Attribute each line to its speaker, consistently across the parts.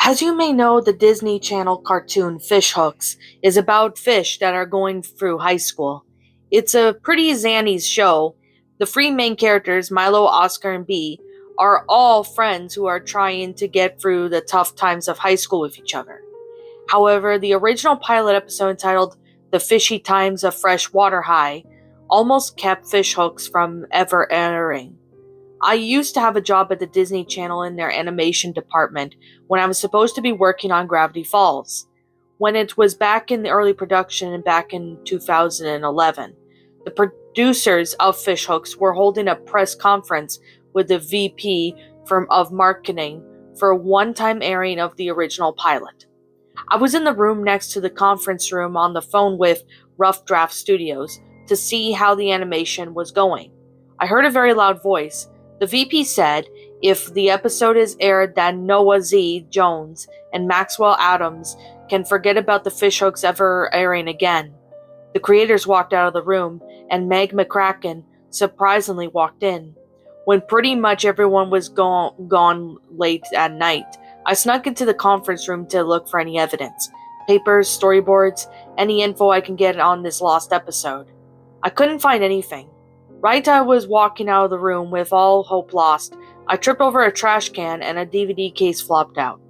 Speaker 1: As you may know, the Disney Channel cartoon Fish Hooks is about fish that are going through high school. It's a pretty zany show. The three main characters, Milo, Oscar, and Bee, are all friends who are trying to get through the tough times of high school with each other. However, the original pilot episode entitled The Fishy Times of Freshwater High almost kept Fish Hooks from ever airing. I used to have a job at the Disney Channel in their animation department when I was supposed to be working on Gravity Falls. When it was back in the early production and back in 2011, the producers of Fish Hooks were holding a press conference with the VP of marketing for a one-time airing of the original pilot. I was in the room next to the conference room on the phone with Rough Draft Studios to see how the animation was going. I heard a very loud voice. The VP said if the episode is aired, that Noah Z. Jones and Maxwell Adams can forget about the Fishhooks ever airing again. The creators walked out of the room, and Meg McCracken surprisingly walked in. When pretty much everyone was gone late at night, I snuck into the conference room to look for any evidence, papers, storyboards, any info I can get on this lost episode. I couldn't find anything. Right as I was walking out of the room with all hope lost, I tripped over a trash can and a DVD case flopped out.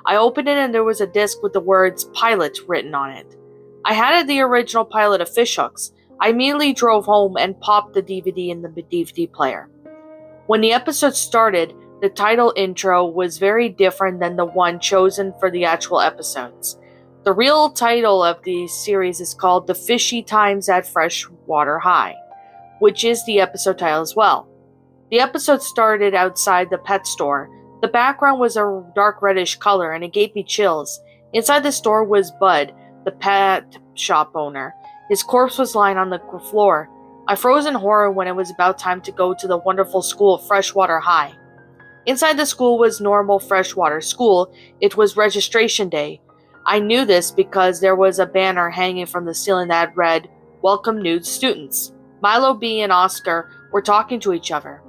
Speaker 1: I opened it and there was a disc with the words "Pilot" written on it. I had the original pilot of Fishhooks. I immediately drove home and popped the DVD in the DVD player. When the episode started, the title intro was very different than the one chosen for the actual episodes. The real title of the series is called The Fishy Times at Freshwater High, which is the episode title as well. The episode started outside the pet store. The background was a dark reddish color and it gave me chills. Inside the store was Bud, the pet shop owner. His corpse was lying on the floor. I froze in horror when it was about time to go to the wonderful school of Freshwater High. Inside the school was normal freshwater school. It was registration day. I knew this because there was a banner hanging from the ceiling that read, "Welcome new students." Milo, B, and Oscar were talking to each other.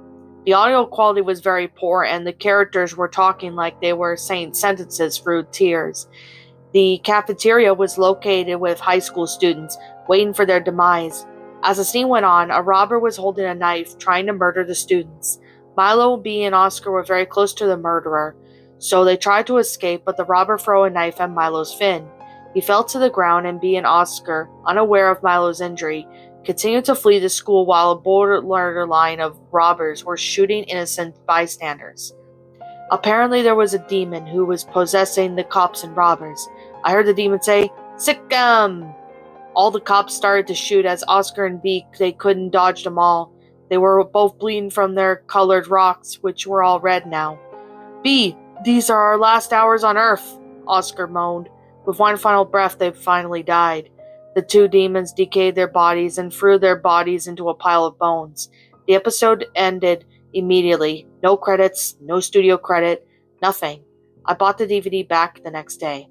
Speaker 1: The audio quality was very poor and the characters were talking like they were saying sentences through tears. The cafeteria was located with high school students waiting for their demise. As the scene went on, a robber was holding a knife trying to murder the students. Milo, B, and Oscar were very close to the murderer, so they tried to escape, but the robber threw a knife at Milo's fin. He fell to the ground, and B and Oscar, unaware of Milo's injury, continued to flee the school while a borderline of robbers were shooting innocent bystanders. Apparently there was a demon who was possessing the cops and robbers. I heard the demon say, "Sick 'em!" All the cops started to shoot as Oscar and B, they couldn't dodge them all. They were both bleeding from their colored rocks, which were all red now. "B, these are our last hours on Earth," Oscar moaned. With one final breath, they finally died. The two demons decayed their bodies and threw their bodies into a pile of bones. The episode ended immediately. No credits, no studio credit, nothing. I bought the DVD back the next day.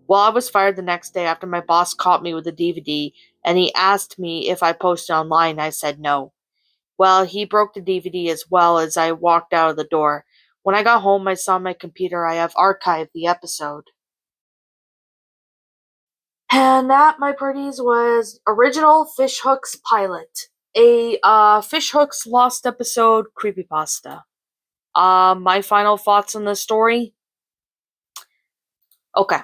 Speaker 1: Well, I was fired the next day after my boss caught me with the DVD, and he asked me if I posted online. I said no. Well, he broke the DVD as well as I walked out of the door. When I got home, I saw on my computer I have archived the episode. And that, my pretties, was original Fishhooks pilot. A Fishhooks lost episode creepypasta. My final thoughts on the story? Okay.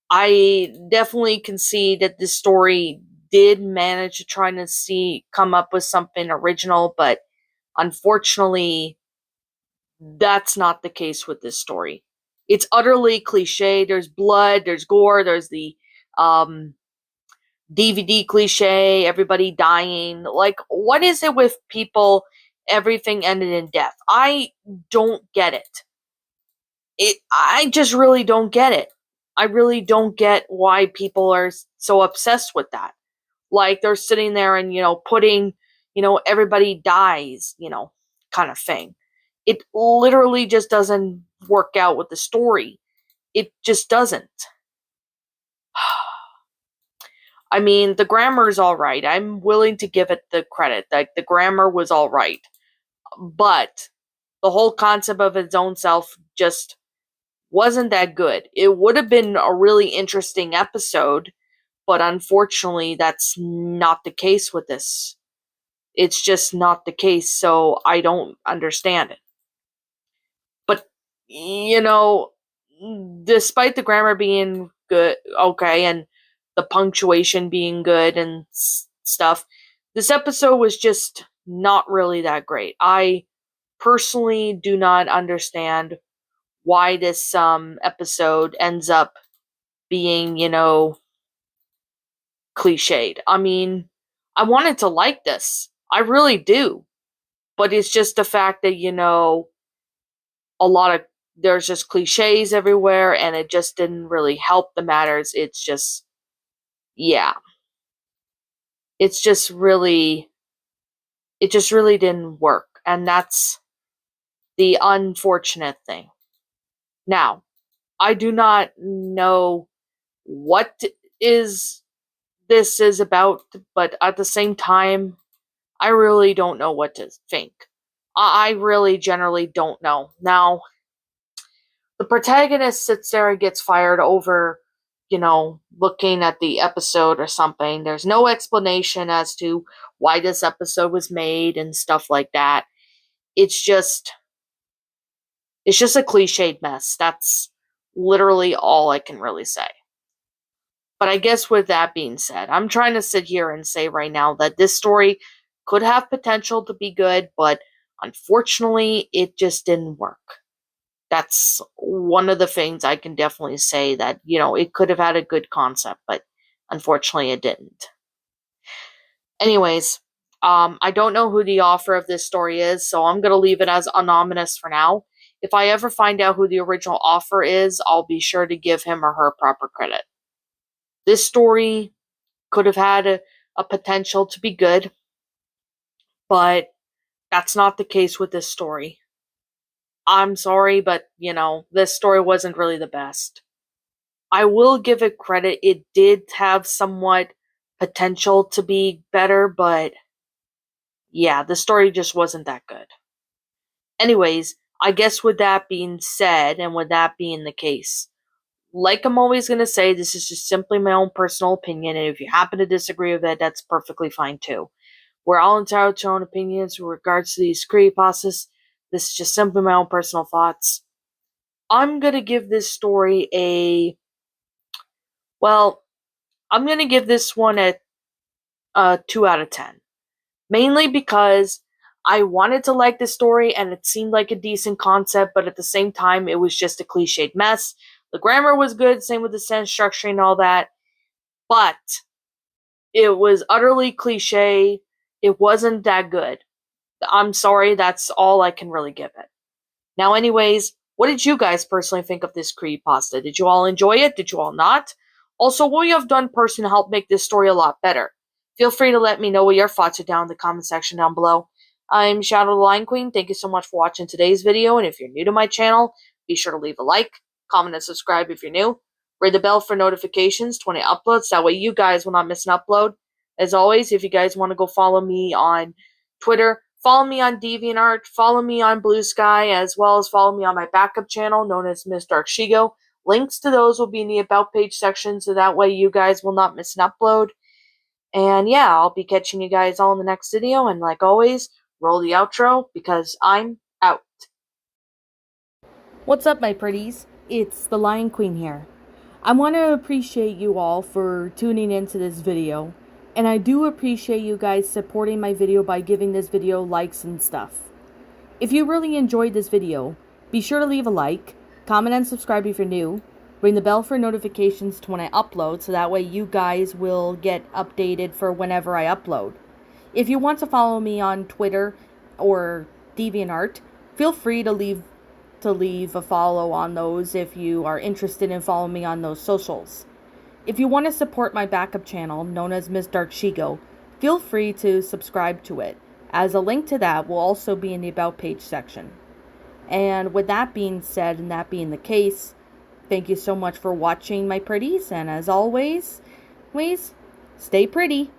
Speaker 1: I definitely can see that this story did manage to try to come up with something original, but unfortunately, that's not the case with this story. It's utterly cliche. There's blood, there's gore, there's the DVD cliche, everybody dying. Like, what is it with people, everything ended in death? I don't get it. I just really don't get it. I really don't get why people are so obsessed with that. Like, they're sitting there and, putting, everybody dies, kind of thing. It literally just doesn't work out with the story. It just doesn't. I mean, the grammar's alright. I'm willing to give it the credit. Like, the grammar was alright. But the whole concept of its own self just wasn't that good. It would have been a really interesting episode, but unfortunately, that's not the case with this. It's just not the case, so I don't understand it. But, you know, despite the grammar being good, okay, and the punctuation being good and stuff, this episode was just not really that great. I personally do not understand why this episode ends up being, cliched. I mean, I wanted to like this. I really do. But it's just the fact that, a lot of there's just cliches everywhere and it just didn't really help the matters. It's just yeah. It's just really it just really didn't work. And that's the unfortunate thing. Now, I do not know what is this is about, but at the same time, I really don't know what to think. I really generally don't know. Now, the protagonist sits there and gets fired over, looking at the episode or something. There's no explanation as to why this episode was made and stuff like that. It's just a cliched mess. That's literally all I can really say. But I guess with that being said, I'm trying to sit here and say right now that this story could have potential to be good, but unfortunately, it just didn't work. That's one of the things I can definitely say that, it could have had a good concept, but unfortunately it didn't. Anyways, I don't know who the author of this story is, so I'm going to leave it as anonymous for now. If I ever find out who the original author is, I'll be sure to give him or her proper credit. This story could have had a potential to be good, but that's not the case with this story. I'm sorry, but, this story wasn't really the best. I will give it credit, it did have somewhat potential to be better, but yeah, the story just wasn't that good. Anyways, I guess with that being said, and with that being the case, like I'm always going to say, this is just simply my own personal opinion, and if you happen to disagree with it, that's perfectly fine too. We're all entitled to our own opinions with regards to these creepypastas. This is just simply my own personal thoughts. I'm going to give this story I'm going to give this one a 2 out of 10. Mainly because I wanted to like this story and it seemed like a decent concept, but at the same time, it was just a cliched mess. The grammar was good, same with the sentence structure and all that, but it was utterly cliche. It wasn't that good. I'm sorry, that's all I can really give it. Now, anyways, what did you guys personally think of this creepypasta? Did you all enjoy it? Did you all not? Also, what you have done personally to help make this story a lot better? Feel free to let me know what your thoughts are down in the comment section down below. I'm Shadow the Lion Queen. Thank you so much for watching today's video, and if you're new to my channel, be sure to leave a like, comment, and subscribe if you're new. Ring the bell for notifications to when I upload, so that way you guys will not miss an upload. As always, if you guys want to go follow me on Twitter, follow me on DeviantArt, follow me on Blue Sky, as well as follow me on my backup channel known as Ms. Dark Shigo. Links to those will be in the About page section, so that way you guys will not miss an upload. And yeah, I'll be catching you guys all in the next video, and like always, roll the outro, because I'm out.
Speaker 2: What's up, my pretties? It's the Lion Queen here. I want to appreciate you all for tuning into this video, and I do appreciate you guys supporting my video by giving this video likes and stuff. If you really enjoyed this video, be sure to leave a like, comment and subscribe if you're new, ring the bell for notifications to when I upload, so that way you guys will get updated for whenever I upload. If you want to follow me on Twitter or DeviantArt, feel free to leave a follow on those if you are interested in following me on those socials. If you want to support my backup channel, known as Ms. Dark Shigo, feel free to subscribe to it, as a link to that will also be in the About page section. And with that being said, and that being the case, thank you so much for watching, my pretties, and as always, please stay pretty.